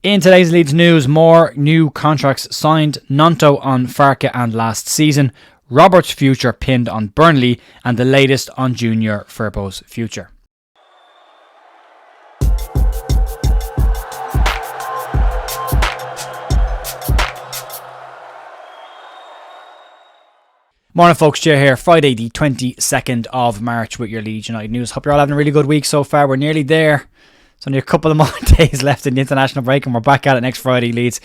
In today's Leeds news, more new contracts signed, Gnonto on Farke and last season, Robert's future pinned on Burnley, and the latest on junior Firpo's future. Morning folks, Jay here, Friday the 22nd of March with your Leeds United news. Hope you're all having a really good week so far. We're nearly there. It's only a couple of more days left in the international break and we're back at it next Friday, Leeds,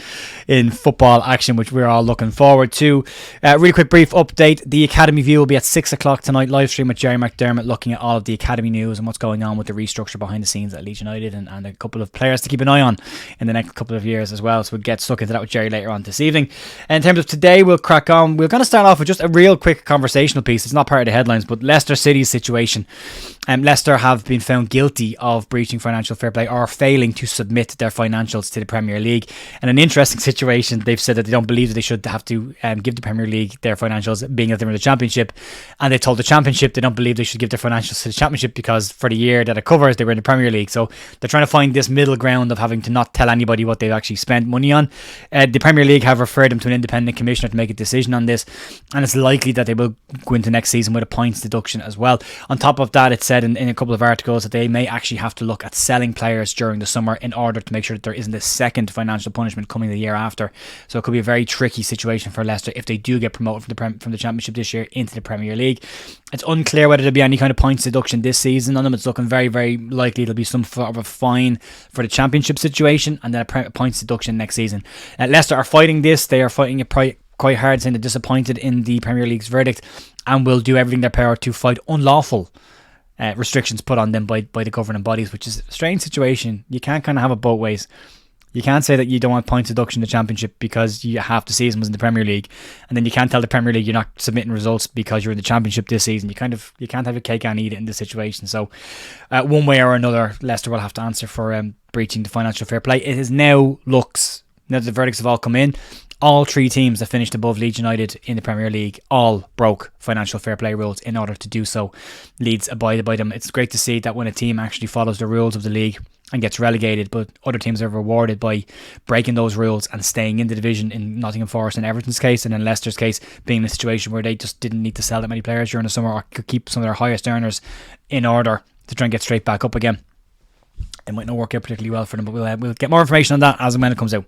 in football action, which we're all looking forward to. Really quick brief update. The Academy View will be at 6 o'clock tonight, live stream with Jerry McDermott, looking at all of the Academy news and what's going on with the restructure behind the scenes at Leeds United and a couple of players to keep an eye on in the next couple of years as well. So we'll get stuck into that with Jerry later on this evening. In terms of today, we'll crack on. We're going to start off with just a real quick conversational piece. It's not part of the headlines, but Leicester City's situation. Leicester have been found guilty of breaching financial fair play or failing to submit their financials to the Premier League. And an interesting situation, they've said that they don't believe that they should have to give the Premier League their financials, being that they're in the Championship. And they told the Championship they don't believe they should give their financials to the Championship because for the year that it covers, they were in the Premier League. So they're trying to find this middle ground of having to not tell anybody what they've actually spent money on. The Premier League have referred them to an independent commissioner to make a decision on this. And it's likely that they will go into next season with a points deduction as well. On top of that, it said in a couple of articles that they may actually have to look at selling players during the summer in order to make sure that there isn't a second financial punishment coming the year after. So it could be a very tricky situation for Leicester if they do get promoted from the Championship this year into the Premier League. It's unclear whether there'll be any kind of points deduction this season on them. It's looking very, very likely there'll be some sort of a fine for the Championship situation and then a points deduction next season. Leicester are fighting this. They are fighting it quite hard, saying they're disappointed in the Premier League's verdict and will do everything in their power to fight unlawful restrictions put on them by the governing bodies, which is a strange situation. You can't kind of have it both ways. You can't say that you don't want points deduction in the Championship because half the season was in the Premier League, and then you can't tell the Premier League you're not submitting results because you're in the Championship this season. You can't have your cake and eat it in this situation. So one way or another, Leicester will have to answer for breaching the financial fair play. It is now that the verdicts have all come in, all three teams that finished above Leeds United in the Premier League all broke financial fair play rules in order to do so. Leeds abided by them. It's great to see that when a team actually follows the rules of the league and gets relegated, but other teams are rewarded by breaking those rules and staying in the division, in Nottingham Forest and Everton's case, and in Leicester's case being in a situation where they just didn't need to sell that many players during the summer or could keep some of their highest earners in order to try and get straight back up again. It might not work out particularly well for them, but we'll get more information on that as and when it comes out.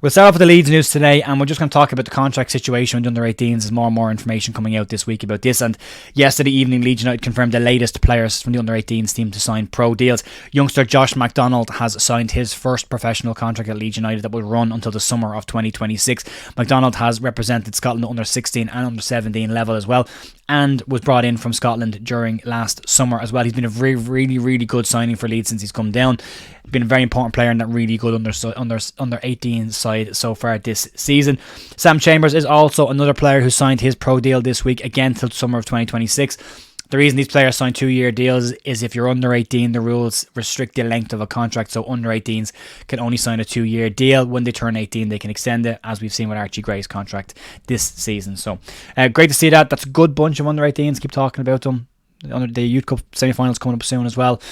We'll start off with the Leeds news today, and we're just going to talk about the contract situation with the under-18s. There's more and more information coming out this week about this, and yesterday evening Leeds United confirmed the latest players from the under-18s team to sign pro deals. Youngster Josh McDonald has signed his first professional contract at Leeds United that will run until the summer of 2026. McDonald has represented Scotland under 16 and under 17 level as well, and was brought in from Scotland during last summer as well. He's been a really, really good signing for Leeds since he's come down. Been a very important player in that really good under 18 side so far this season. Sam Chambers is also another player who signed his pro deal this week, again till summer of 2026. The reason these players sign 2-year deals is if you're under 18, the rules restrict the length of a contract, so under 18s can only sign a 2-year deal. When they turn 18, they can extend it, as we've seen with Archie Gray's contract this season. So great to see that. That's a good bunch of under 18s. Keep talking about them. The Youth Cup semi-finals coming up soon as well.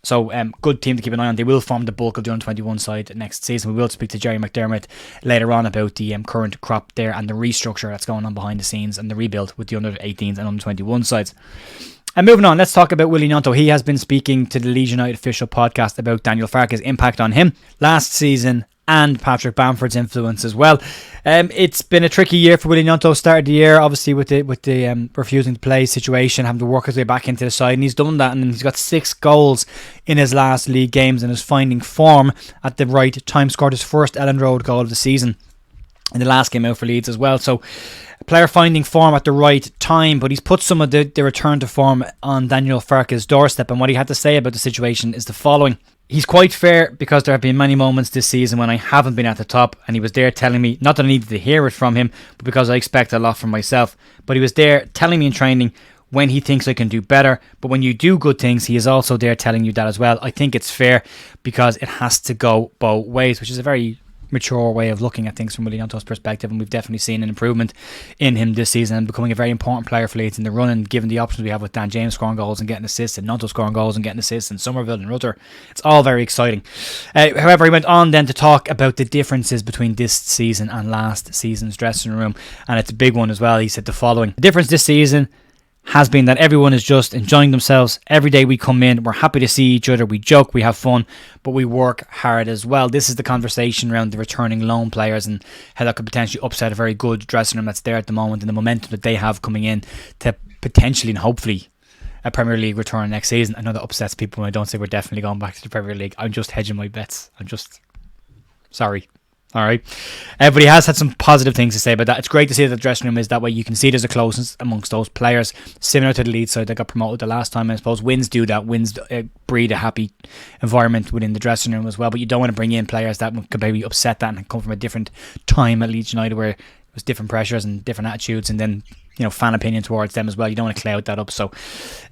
So good team to keep an eye on. They will form the bulk of the under-21 side next season. We will speak to Jerry McDermott later on about the current crop there and the restructure that's going on behind the scenes and the rebuild with the under-18s and under-21 sides. And moving on, let's talk about Willo Gnonto. He has been speaking to the Leeds United official podcast about Daniel Farke's impact on him last season and Patrick Bamford's influence as well. It's been a tricky year for Willo Gnonto. Started the year obviously with the refusing to play situation, having to work his way back into the side, and he's done that, and he's got 6 goals in his last league games and is finding form at the right time. Scored his first Ellen Road goal of the season in the last game out for Leeds as well. So a player finding form at the right time, but he's put some of the return to form on Daniel Farke's doorstep, and what he had to say about the situation is the following. He's quite fair because there have been many moments this season when I haven't been at the top, and he was there telling me, not that I needed to hear it from him, but because I expect a lot from myself, but he was there telling me in training when he thinks I can do better. But when you do good things, he is also there telling you that as well. I think it's fair because it has to go both ways, which is a very mature way of looking at things from Willo Gnonto's perspective, and we've definitely seen an improvement in him this season and becoming a very important player for Leeds in the run, and given the options we have with Dan James scoring goals and getting assists, and Gnonto scoring goals and getting assists, and Somerville and Rutter, it's all very exciting. However, he went on then to talk about the differences between this season and last season's dressing room, and it's a big one as well. He said the following: the difference this season has been that everyone is just enjoying themselves. Every day we come in, we're happy to see each other, we joke, we have fun, but we work hard as well. This is the conversation around the returning loan players and how that could potentially upset a very good dressing room that's there at the moment, and the momentum that they have coming in to potentially and hopefully a Premier League return next season. I know that upsets people when I don't say we're definitely going back to the Premier League. I'm just hedging my bets. I'm just sorry. Alright, but he has had some positive things to say about that. It's great to see that the dressing room is that way. You can see there's a closeness amongst those players, similar to the Leeds side that got promoted the last time. I suppose wins do that. Wins breed a happy environment within the dressing room as well, but you don't want to bring in players that could maybe upset that and come from a different time at Leeds United where it was different pressures and different attitudes, and then fan opinion towards them as well. You don't want to cloud that up. So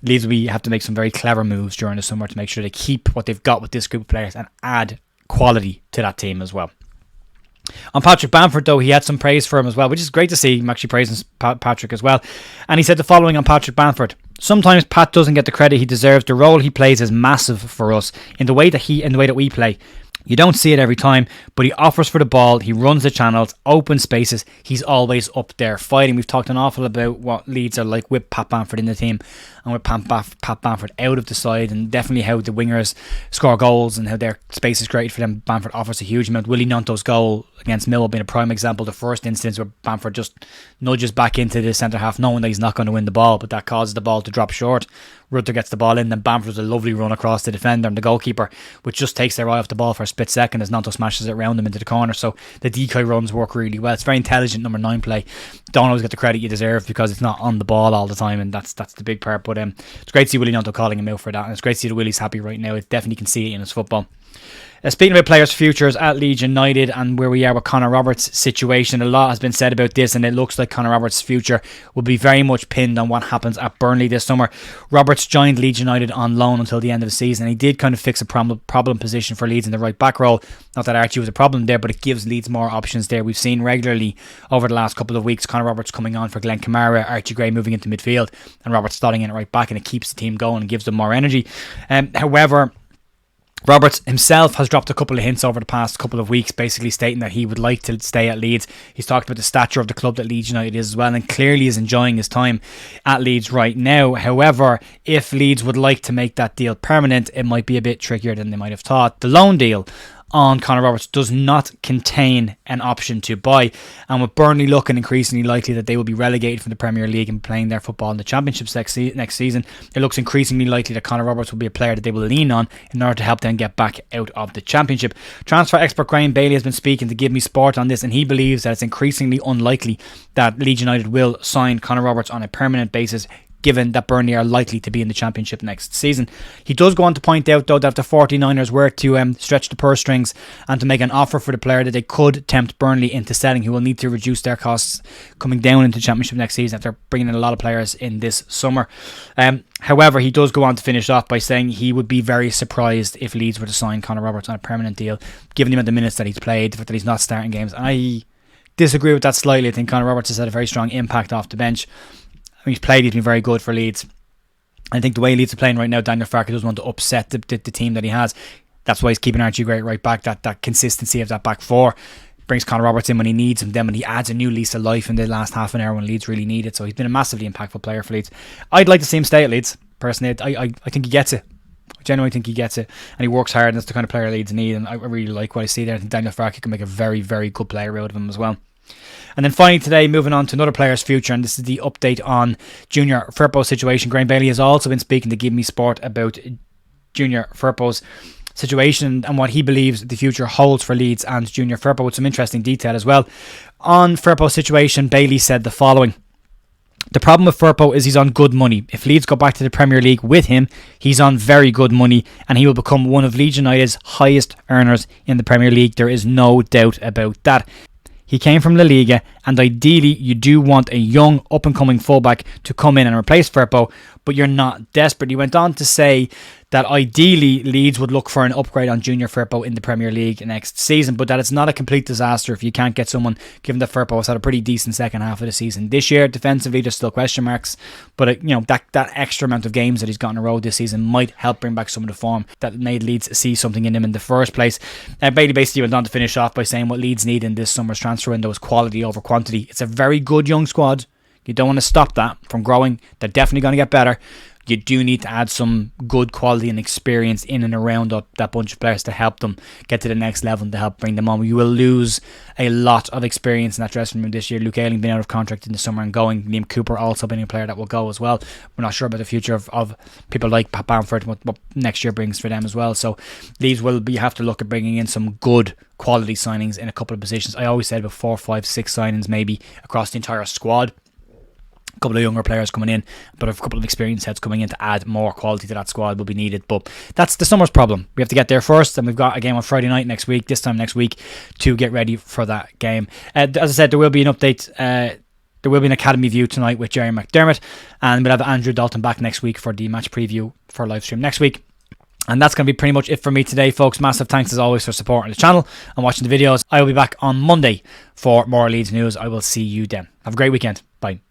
Leeds will have to make some very clever moves during the summer to make sure they keep what they've got with this group of players and add quality to that team as well. On Patrick Bamford, though, he had some praise for him as well, which is great to see him actually praising Patrick as well. And he said the following on Patrick Bamford: sometimes Pat doesn't get the credit he deserves. The role he plays is massive for us in the way that we play. You don't see it every time, but he offers for the ball, he runs the channels, open spaces, he's always up there fighting. We've talked an awful about what Leeds are like with Pat Bamford in the team and with Pat Bamford out of the side, and definitely how the wingers score goals and how their space is created for them. Bamford offers a huge amount. Willo Gnonto's goal against Millwall being a prime example, the first instance where Bamford just nudges back into the centre half knowing that he's not going to win the ball, but that causes the ball to drop short. Rutter gets the ball in, then Bamford does a lovely run across the defender and the goalkeeper, which just takes their eye off the ball for a split second as Gnonto smashes it around them into the corner. So the decoy runs work really well. It's very intelligent number 9 play. Don't always get the credit you deserve because it's not on the ball all the time, and that's the big part. But it's great to see Willo Gnonto calling him out for that, and it's great to see that Willie's happy right now. It definitely can see it in his football. Speaking about players' futures at Leeds United and where we are with Connor Roberts' situation, a lot has been said about this, and it looks like Connor Roberts' future will be very much pinned on what happens at Burnley this summer. Roberts joined Leeds United on loan until the end of the season, and he did kind of fix a problem position for Leeds in the right back role. Not that Archie was a problem there, but it gives Leeds more options there. We've seen regularly over the last couple of weeks Connor Roberts coming on for Glenn Kamara, Archie Gray moving into midfield, and Roberts slotting in at right back, and it keeps the team going and gives them more energy. However, Roberts himself has dropped a couple of hints over the past couple of weeks, basically stating that he would like to stay at Leeds. He's talked about the stature of the club that Leeds United is as well, and clearly is enjoying his time at Leeds right now. However, if Leeds would like to make that deal permanent, it might be a bit trickier than they might have thought. The loan deal on Connor Roberts does not contain an option to buy, and with Burnley looking increasingly likely that they will be relegated from the Premier League and playing their football in the Championship next season, it looks increasingly likely that Connor Roberts will be a player that they will lean on in order to help them get back out of the Championship. Transfer expert Graham Bailey has been speaking to Give Me Sport on this, and he believes that it's increasingly unlikely that Leeds United will sign Connor Roberts on a permanent basis, given that Burnley are likely to be in the Championship next season. He does go on to point out, though, that if the 49ers were to stretch the purse strings and to make an offer for the player, that they could tempt Burnley into selling, who will need to reduce their costs coming down into the Championship next season after bringing in a lot of players in this summer. However, he does go on to finish off by saying he would be very surprised if Leeds were to sign Connor Roberts on a permanent deal, given the amount of minutes that he's played, the fact that he's not starting games. And I disagree with that slightly. I think Connor Roberts has had a very strong impact off the bench. He's been very good for Leeds. I think the way Leeds are playing right now, Daniel Farke doesn't want to upset the team that he has. That's why he's keeping Archie Gray right back. That consistency of that back four brings Connor Roberts in when he needs him. Then when he adds a new lease of life in the last half an hour when Leeds really need it. So he's been a massively impactful player for Leeds. I'd like to see him stay at Leeds, personally. I think he gets it. I genuinely think he gets it, and he works hard, and that's the kind of player Leeds need, and I really like what I see there. I think Daniel Farke can make a very, very good player out of him as well. And then finally today, moving on to another player's future, and this is the update on Junior Firpo's situation. Graham Bailey has also been speaking to Give Me Sport about Junior Firpo's situation and what he believes the future holds for Leeds and Junior Firpo, with some interesting detail as well. On Firpo's situation, Bailey said the following: the problem with Firpo is he's on good money. If Leeds go back to the Premier League with him, he's on very good money, and he will become one of Leeds United's highest earners in the Premier League. There is no doubt about that. He came from La Liga, and ideally you do want a young up-and-coming fullback to come in and replace Firpo, but you're not desperate. He went on to say that ideally Leeds would look for an upgrade on Junior Firpo in the Premier League next season, but that it's not a complete disaster if you can't get someone, given that Firpo has had a pretty decent second half of the season this year. Defensively, there's still question marks, but that extra amount of games that he's got in a row this season might help bring back some of the form that made Leeds see something in him in the first place. Bailey basically went on to finish off by saying what Leeds need in this summer's transfer window is quality over quantity. It's a very good young squad. You don't want to stop that from growing. They're definitely going to get better. You do need to add some good quality and experience in and around that bunch of players to help them get to the next level and to help bring them on. You will lose a lot of experience in that dressing room this year. Luke Ayling being out of contract in the summer and going. Liam Cooper also being a player that will go as well. We're not sure about the future of people like Bamford, what next year brings for them as well. So Leeds will have to look at bringing in some good quality signings in a couple of positions. I always said about 4, 5, 6 signings maybe across the entire squad. A couple of younger players coming in, but a couple of experienced heads coming in to add more quality to that squad will be needed. But that's the summer's problem. We have to get there first, and we've got a game on Friday night this time next week, to get ready for that game. As I said, there will be an update. There will be an Academy View tonight with Jerry McDermott, and we'll have Andrew Dalton back next week for the match preview for live stream next week. And that's going to be pretty much it for me today, folks. Massive thanks as always for supporting the channel and watching the videos. I will be back on Monday for more Leeds news. I will see you then. Have a great weekend. Bye.